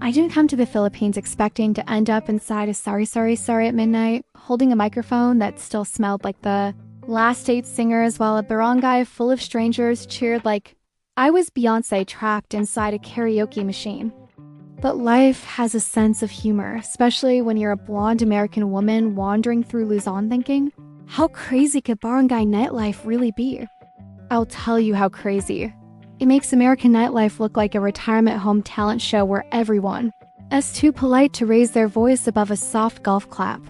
I didn't come to the Philippines expecting to end up inside a sorry, sorry, sorry at midnight, holding a microphone that still smelled like the last 8 singers while a barangay full of strangers cheered like I was Beyonce trapped inside a karaoke machine. But life has a sense of humor, especially when you're a blonde American woman wandering through Luzon thinking, how crazy could barangay nightlife really be? I'll tell you how crazy. It makes American nightlife look like a retirement home talent show where everyone is too polite to raise their voice above a soft golf clap.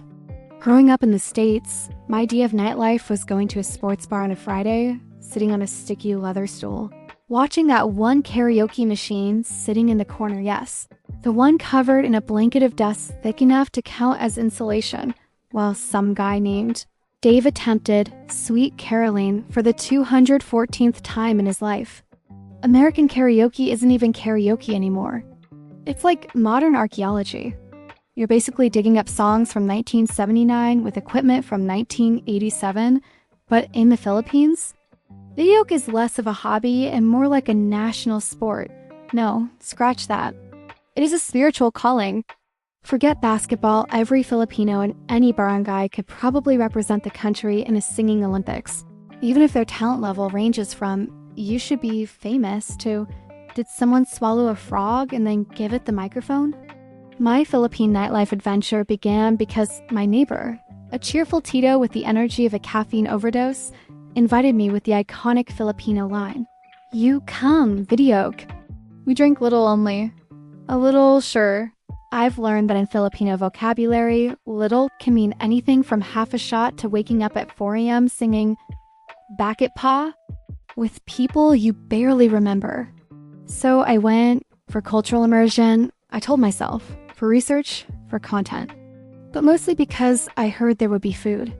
Growing up in the States, my idea of nightlife was going to a sports bar on a Friday, sitting on a sticky leather stool, watching that one karaoke machine sitting in the corner, yes, the one covered in a blanket of dust thick enough to count as insulation, while some guy named Dave attempted Sweet Caroline for the 214th time in his life. American karaoke isn't even karaoke anymore. It's like modern archaeology. You're basically digging up songs from 1979 with equipment from 1987, but in the Philippines, videoke is less of a hobby and more like a national sport. No, scratch that. It is a spiritual calling. Forget basketball, every Filipino in any barangay could probably represent the country in a singing Olympics, even if their talent level ranges from you should be famous to did someone swallow a frog and then give it the microphone? My Philippine nightlife adventure began because my neighbor, a cheerful Tito with the energy of a caffeine overdose, invited me with the iconic Filipino line, "You come, videoke." We drink little only. A little, sure. I've learned that in Filipino vocabulary, little can mean anything from half a shot to waking up at 4 a.m. singing Bakit Pa with people you barely remember. So I went for cultural immersion, I told myself, for research, for content. But mostly because I heard there would be food.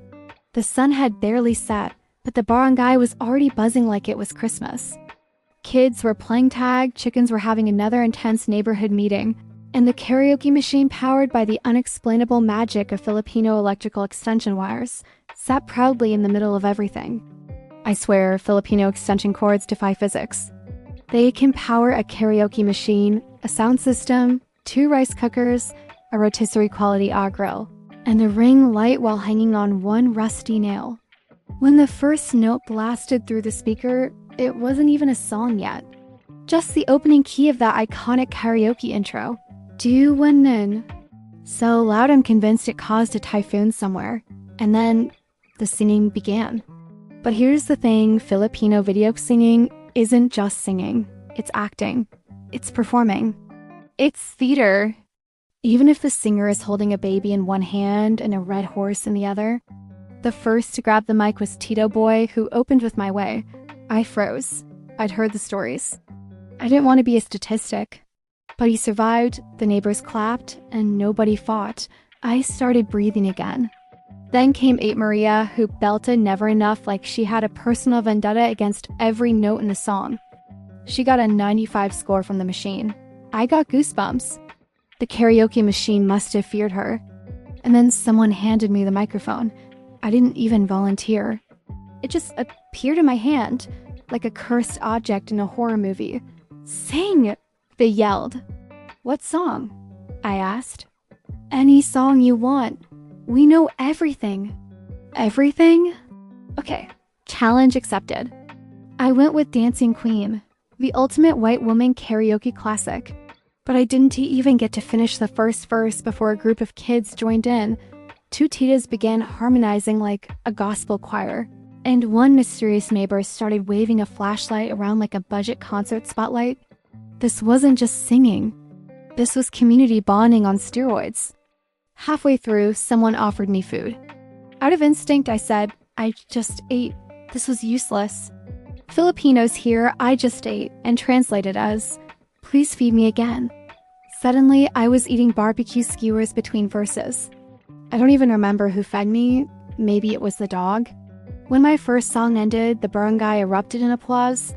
The sun had barely set, but the barangay was already buzzing like it was Christmas. Kids were playing tag, chickens were having another intense neighborhood meeting, and the karaoke machine powered by the unexplainable magic of Filipino electrical extension wires sat proudly in the middle of everything. I swear, Filipino extension cords defy physics. They can power a karaoke machine, a sound system, 2 rice cookers, a rotisserie quality grill, and a ring light while hanging on one rusty nail. When the first note blasted through the speaker, it wasn't even a song yet. Just the opening key of that iconic karaoke intro, Do One Nin. So loud I'm convinced it caused a typhoon somewhere. And then the singing began. But here's the thing, Filipino video singing isn't just singing. It's acting. It's performing. It's theater. Even if the singer is holding a baby in one hand and a red horse in the other. The first to grab the mic was Tito Boy, who opened with My Way. I froze. I'd heard the stories. I didn't want to be a statistic. But he survived, the neighbors clapped, and nobody fought. I started breathing again. Then came 8 Maria, who belted Never Enough like she had a personal vendetta against every note in the song. She got a 95 score from the machine. I got goosebumps. The karaoke machine must have feared her. And then someone handed me the microphone. I didn't even volunteer. It just appeared in my hand, like a cursed object in a horror movie. Sing! They yelled. What song? I asked. Any song you want. We know everything. Everything? Okay, challenge accepted. I went with Dancing Queen, the ultimate white woman karaoke classic. But I didn't even get to finish the first verse before a group of kids joined in. 2 titas began harmonizing like a gospel choir, and one mysterious neighbor started waving a flashlight around like a budget concert spotlight. This wasn't just singing. This was community bonding on steroids. Halfway through, someone offered me food. Out of instinct, I said, I just ate. This was useless. Filipinos here, I just ate, and translated as, please feed me again. Suddenly, I was eating barbecue skewers between verses. I don't even remember who fed me. Maybe it was the dog. When my first song ended, the barangay erupted in applause.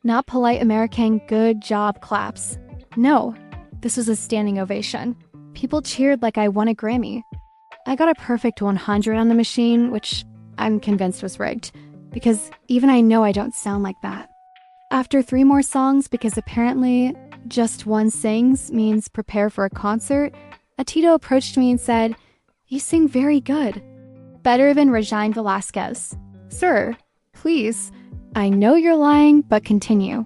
Not polite American good job claps. No, this was a standing ovation. People cheered like I won a Grammy. I got a perfect 100 on the machine, which I'm convinced was rigged, because even I know I don't sound like that. After 3 more songs, because apparently just one sings means prepare for a concert, a Tito approached me and said, "You sing very good. Better than Regine Velasquez." "Sir, please, I know you're lying, but continue."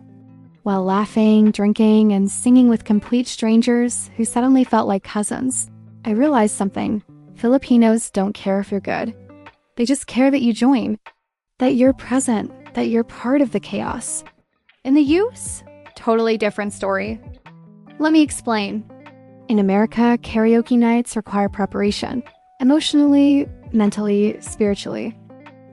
While laughing, drinking, and singing with complete strangers who suddenly felt like cousins, I realized something. Filipinos don't care if you're good. They just care that you join, that you're present, that you're part of the chaos. In the US, totally different story. Let me explain. In America, karaoke nights require preparation, emotionally, mentally, spiritually.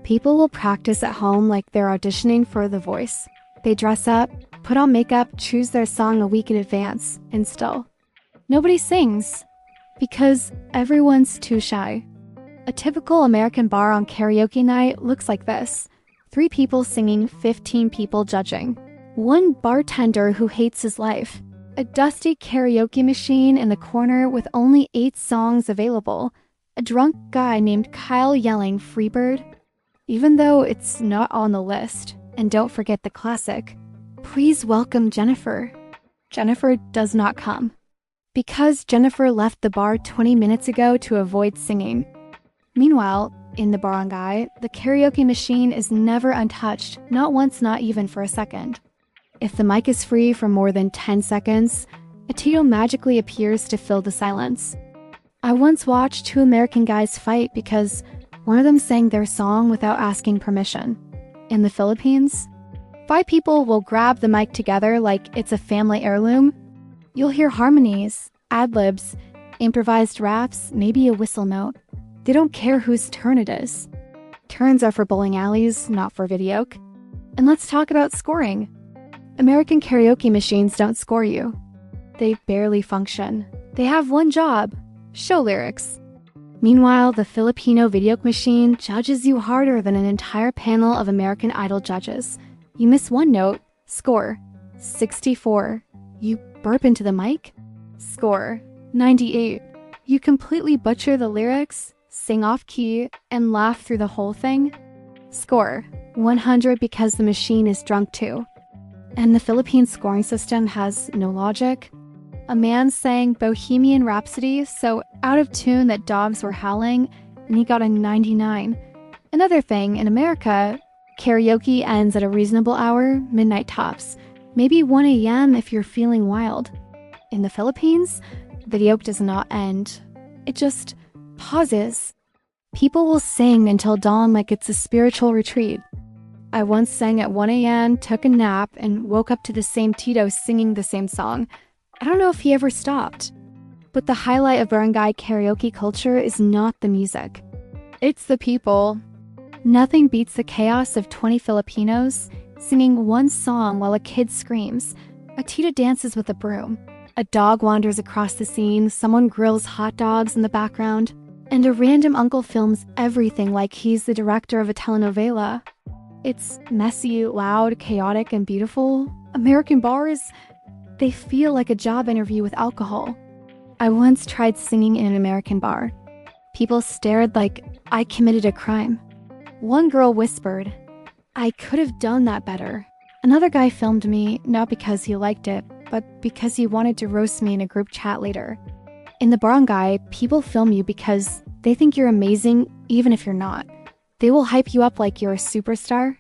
People will practice at home like they're auditioning for The Voice. They dress up, put on makeup, choose their song a week in advance, and still, nobody sings because everyone's too shy. A typical American bar on karaoke night looks like this: 3 people singing, 15 people judging. One bartender who hates his life. A dusty karaoke machine in the corner with only 8 songs available. A drunk guy named Kyle yelling "Freebird," even though it's not on the list. And don't forget the classic, "Please welcome Jennifer." Jennifer does not come, because Jennifer left the bar 20 minutes ago to avoid singing. Meanwhile, in the barangay, the karaoke machine is never untouched, not once, not even for a second. If the mic is free for more than 10 seconds, a Tito magically appears to fill the silence. I once watched 2 American guys fight because one of them sang their song without asking permission. In the Philippines, 5 people will grab the mic together like it's a family heirloom. You'll hear harmonies, ad-libs, improvised raps, maybe a whistle note. They don't care whose turn it is. Turns are for bowling alleys, not for videoke. And let's talk about scoring. American karaoke machines don't score you. They barely function. They have one job: show lyrics. Meanwhile, the Filipino Videoke machine judges you harder than an entire panel of American Idol judges. You miss one note, score 64. You burp into the mic, score 98. You completely butcher the lyrics, sing off key, and laugh through the whole thing, score 100 because the machine is drunk too. And the Philippine scoring system has no logic. A man sang Bohemian Rhapsody so out of tune that dogs were howling, and he got a 99. Another thing, in America, karaoke ends at a reasonable hour, midnight tops. Maybe 1 a.m. if you're feeling wild. In the Philippines, videoke does not end. It just pauses. People will sing until dawn like it's a spiritual retreat. I once sang at 1 a.m., took a nap, and woke up to the same Titos singing the same song. I don't know if he ever stopped. But the highlight of barangay karaoke culture is not the music. It's the people. Nothing beats the chaos of 20 Filipinos singing one song while a kid screams, a Tita dances with a broom, a dog wanders across the scene, someone grills hot dogs in the background, and a random uncle films everything like he's the director of a telenovela. It's messy, loud, chaotic, and beautiful. American bars, they feel like a job interview with alcohol. I once tried singing in an American bar. People stared like I committed a crime. One girl whispered, "I could have done that better." Another guy filmed me, not because he liked it, but because he wanted to roast me in a group chat later. In the barangay, people film you because they think you're amazing even if you're not. They will hype you up like you're a superstar.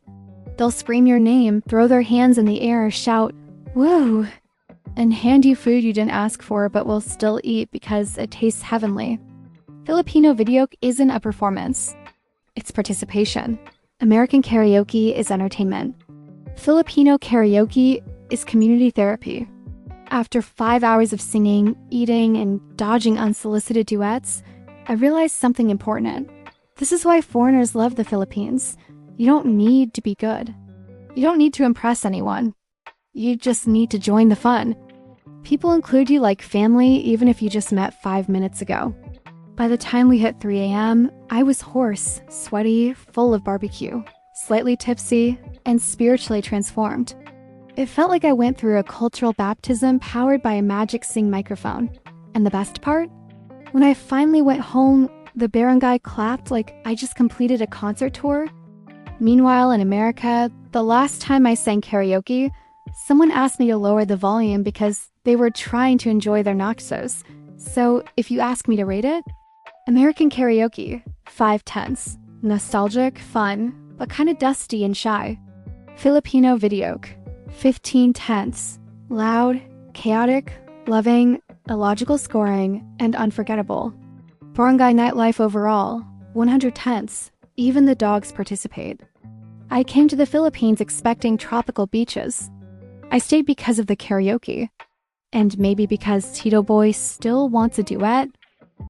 They'll scream your name, throw their hands in the air, shout, "Whoa!" and hand you food you didn't ask for but will still eat because it tastes heavenly. Filipino Videoke isn't a performance. It's participation. American karaoke is entertainment. Filipino karaoke is community therapy. After 5 hours of singing, eating, and dodging unsolicited duets, I realized something important. This is why foreigners love the Philippines. You don't need to be good. You don't need to impress anyone. You just need to join the fun. People include you like family even if you just met 5 minutes ago. By the time we hit 3 a.m., I was hoarse, sweaty, full of barbecue, slightly tipsy, and spiritually transformed. It felt like I went through a cultural baptism powered by a magic sing microphone. And the best part? When I finally went home, the barangay clapped like I just completed a concert tour. Meanwhile, in America, the last time I sang karaoke, Someone asked me to lower the volume because they were trying to enjoy their nachos. So if you ask me to rate it, American Karaoke, 5/10. Nostalgic, fun, but kind of dusty and shy. Filipino Videoke, 15/10. Loud, chaotic, loving, illogical scoring, and unforgettable. Barangay Nightlife overall, 100/10. Even the dogs participate. I came to the Philippines expecting tropical beaches. I stayed because of the karaoke. And maybe because Tito Boy still wants a duet.